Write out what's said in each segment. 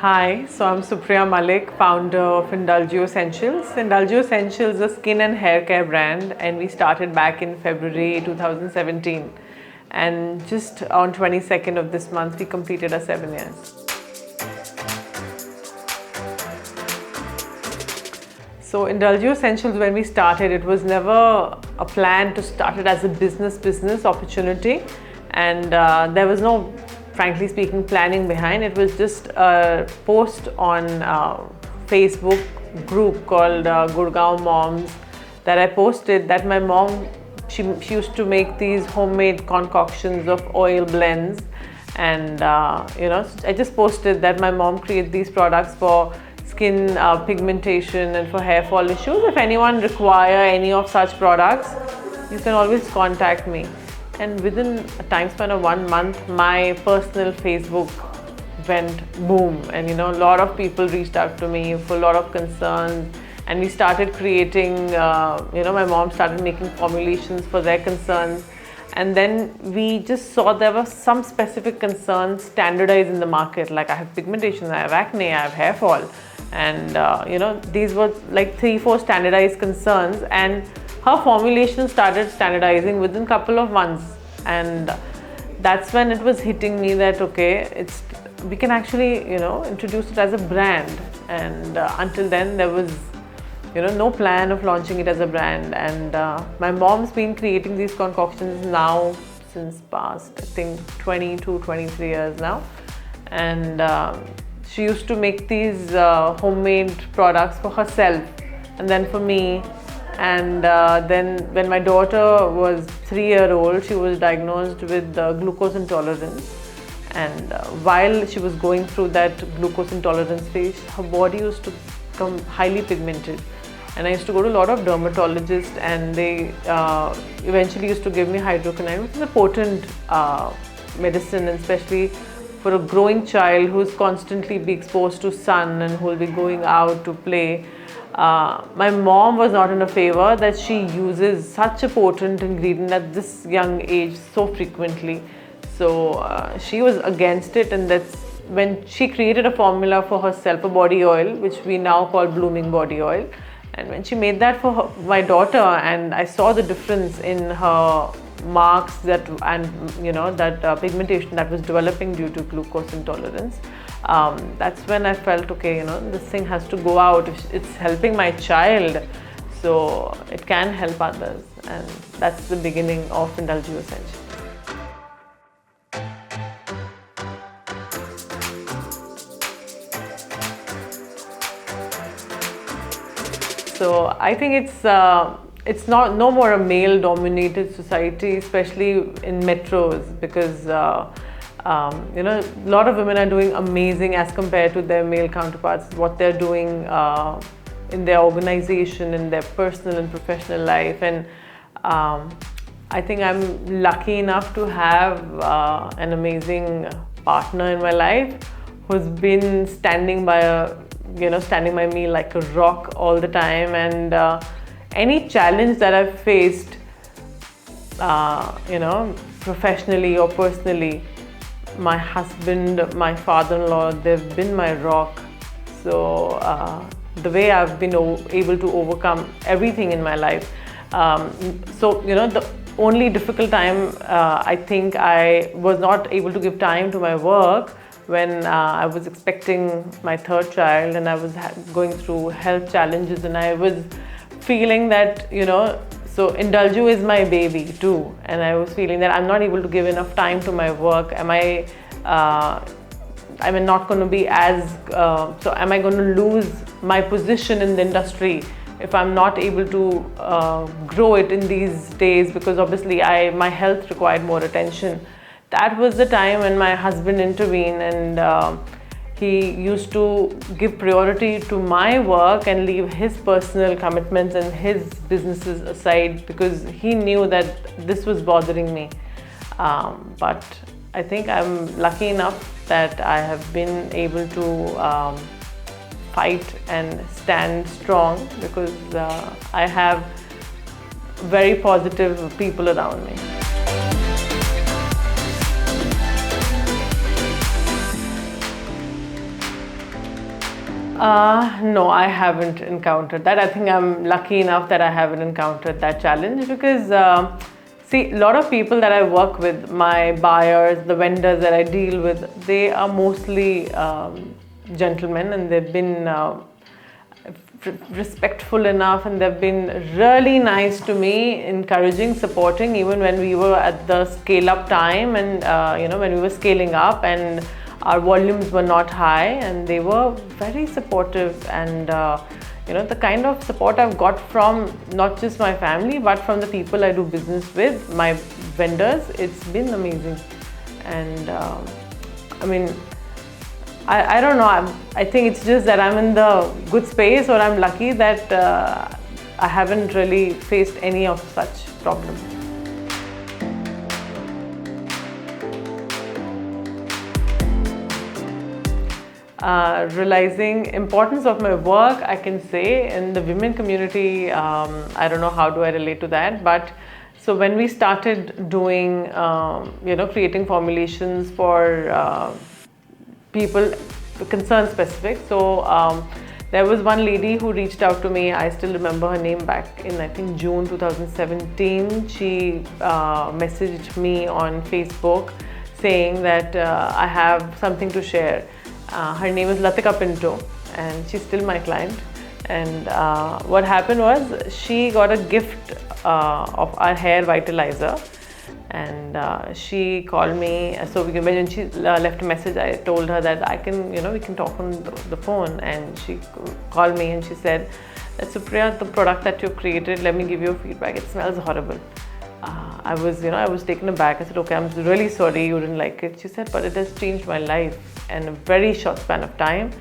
Hi, so I'm Supriya Malik, founder of Indelgeo Essentials. Indelgeo Essentials is a skin and hair care brand, and we started back in February 2017. And just on 22nd of this month, we completed our 7 years. So Indelgeo Essentials, when we started, it was never a plan to start it as a business opportunity, and there was no, frankly speaking, planning behind. It was just a post on Facebook group called Gurgaon Moms that I posted that my mom, she used to make these homemade concoctions of oil blends, and I just posted that my mom creates these products for skin pigmentation and for hair fall issues. If anyone require any of such products, you can always contact me. And within a time span of 1 month, my personal Facebook went boom, and a lot of people reached out to me for a lot of concerns, and we started creating, my mom started making formulations for their concerns, and then we just saw there were some specific concerns standardized in the market, like I have pigmentation, I have acne, I have hair fall, and these were like 3-4 standardized concerns, and her formulation started standardizing within a couple of months, and that's when it was hitting me that okay, we can actually introduce it as a brand. And until then there was no plan of launching it as a brand. And my mom's been creating these concoctions now since past, I think, 22, 23 years now, and she used to make these homemade products for herself and then for me. And then when my daughter was 3-year-old, she was diagnosed with glucose intolerance, and while she was going through that glucose intolerance phase, her body used to become highly pigmented, and I used to go to a lot of dermatologists, and they eventually used to give me hydroquinone, which is a potent medicine, and especially for a growing child who's constantly be exposed to sun and who will be going out to play. My mom was not in a favor that she uses such a potent ingredient at this young age so frequently. So she was against it, and that's when she created a formula for herself, a body oil, which we now call blooming body oil. And when she made that for my daughter, and I saw the difference in her marks that pigmentation that was developing due to glucose intolerance, that's when I felt okay, this thing has to go out. If it's helping my child, so it can help others, and that's the beginning of Indelgeo Essentials. So I think it's no more a male-dominated society, especially in metros, because a lot of women are doing amazing as compared to their male counterparts. What they're doing in their organization, in their personal and professional life, and I think I'm lucky enough to have an amazing partner in my life who's been standing by me like a rock all the time. And any challenge that I've faced, professionally or personally, my husband, my father-in-law, they've been my rock. So the way I've been able to overcome everything in my life. The only difficult time, I think I was not able to give time to my work when I was expecting my 3rd child, and I was going through health challenges, and I was feeling that, so Indelgeo is my baby too, and I was feeling that I'm not able to give enough time to my work. Am I not going to be am I going to lose my position in the industry if I'm not able to grow it in these days? Because obviously my health required more attention. That was the time when my husband intervened, and he used to give priority to my work and leave his personal commitments and his businesses aside, because he knew that this was bothering me. But I think I'm lucky enough that I have been able to fight and stand strong, because I have very positive people around me. No, I haven't encountered that. I think I'm lucky enough that I haven't encountered that challenge because, see, a lot of people that I work with, my buyers, the vendors that I deal with, they are mostly gentlemen, and they've been respectful enough, and they've been really nice to me, encouraging, supporting, even when we were at the scale up time, and when we were scaling up and our volumes were not high, and they were very supportive. And the kind of support I've got from not just my family but from the people I do business with, my vendors, it's been amazing. And I don't know, I think it's just that I'm in the good space, or I'm lucky that I haven't really faced any of such problems. Realizing importance of my work, I can say in the women community, I don't know how do I relate to that, but so when we started doing, creating formulations for people concern specific, so there was one lady who reached out to me. I still remember her name back in, I think, June 2017. She messaged me on Facebook saying that I have something to share. Her name is Latika Pinto, and she's still my client. And what happened was, she got a gift of our hair vitalizer, and she called me. So when she left a message, I told her that I can, we can talk on the phone. And she called me and she said that, Supriya, the product that you created, let me give you feedback. It smells horrible. I was taken aback. I said, okay, I'm really sorry you didn't like it. She said, but it has changed my life in a very short span of time.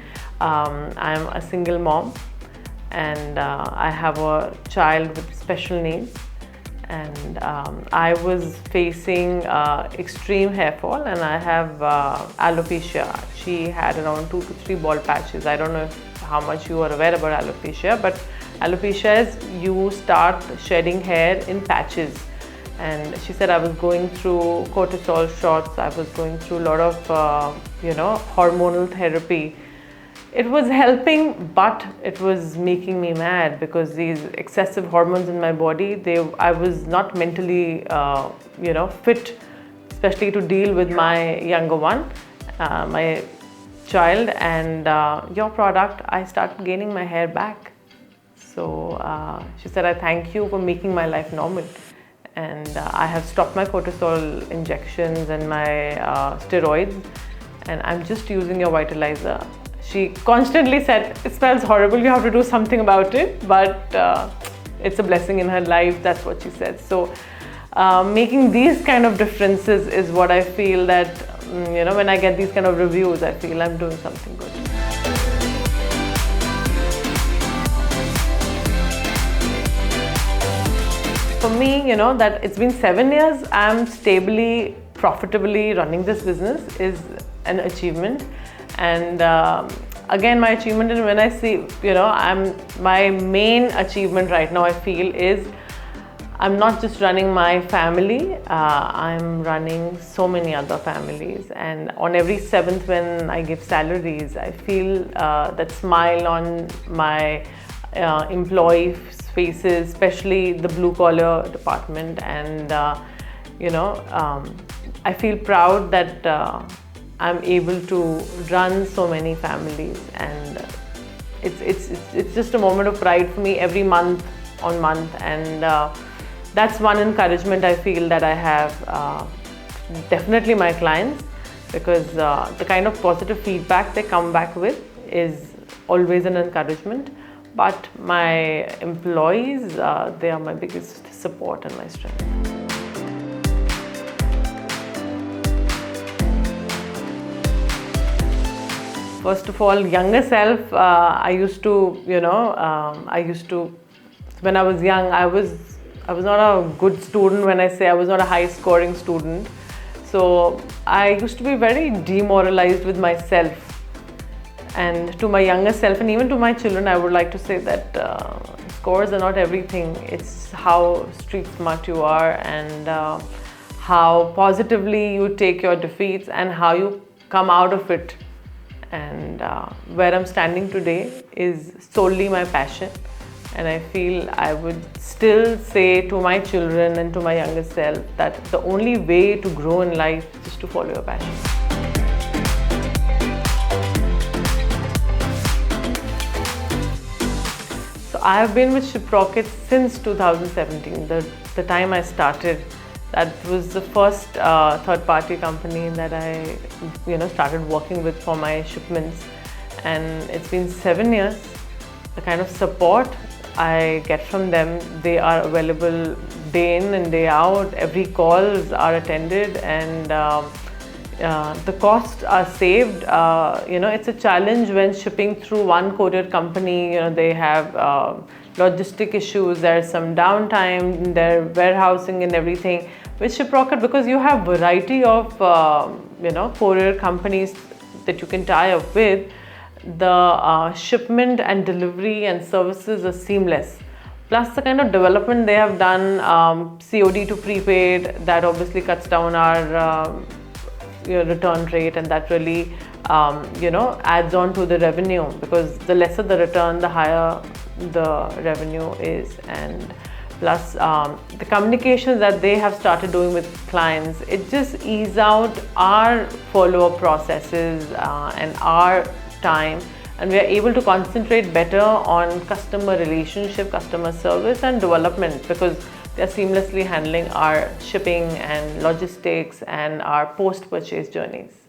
I'm a single mom, and I have a child with special needs. And I was facing extreme hair fall, and I have alopecia. She had around 2 to 3 bald patches. I don't know how much you are aware about alopecia, but alopecia is you start shedding hair in patches. And she said I was going through cortisol shots, I was going through a lot of hormonal therapy. It was helping, but it was making me mad because these excessive hormones in my body, I was not mentally fit, especially to deal with my younger one, my child. And your product, I started gaining my hair back. So she said, I thank you for making my life normal. And I have stopped my cortisol injections and my steroids, and I'm just using your vitalizer. She constantly said, it smells horrible, you have to do something about it, but it's a blessing in her life. That's what she said. So making these kind of differences is what I feel that, when I get these kind of reviews, I feel I'm doing something good. For me, that it's been 7 years, I'm stably, profitably running this business is an achievement. And again, my achievement is when I see, my main achievement right now, I feel, is I'm not just running my family, I'm running so many other families. And on every 7th when I give salaries, I feel that smile on my employees' faces, especially the blue collar department. And I feel proud that I'm able to run so many families, and it's just a moment of pride for me every month on month. And that's one encouragement I feel that I have, definitely my clients, because the kind of positive feedback they come back with is always an encouragement. But my employees, they are my biggest support and my strength. First of all, younger self, I used to, when I was young, I was not a good student. When I say I was not a high scoring student, so I used to be very demoralized with myself. And to my younger self, and even to my children, I would like to say that scores are not everything. It's how street smart you are, and how positively you take your defeats, and how you come out of it and where I'm standing today is solely my passion. And I feel I would still say to my children and to my younger self that the only way to grow in life is to follow your passion. So I have been with Shiprocket since 2017, the time I started. That was the first third-party company that I started working with for my shipments. And it's been 7 years. The kind of support I get from them, they are available day in and day out. Every calls are attended, and the costs are saved. It's a challenge when shipping through one courier company. They have logistic issues, there's some downtime in their warehousing and everything. With Shiprocket, because you have variety of courier companies that you can tie up with, the shipment and delivery and services are seamless. Plus the kind of development they have done, COD to prepaid, that obviously cuts down our return rate, and that really adds on to the revenue, because the lesser the return, the higher the revenue is. And plus the communications that they have started doing with clients, it just ease out our follow-up processes and our time, and we are able to concentrate better on customer relationship, customer service and development, because they are seamlessly handling our shipping and logistics and our post-purchase journeys.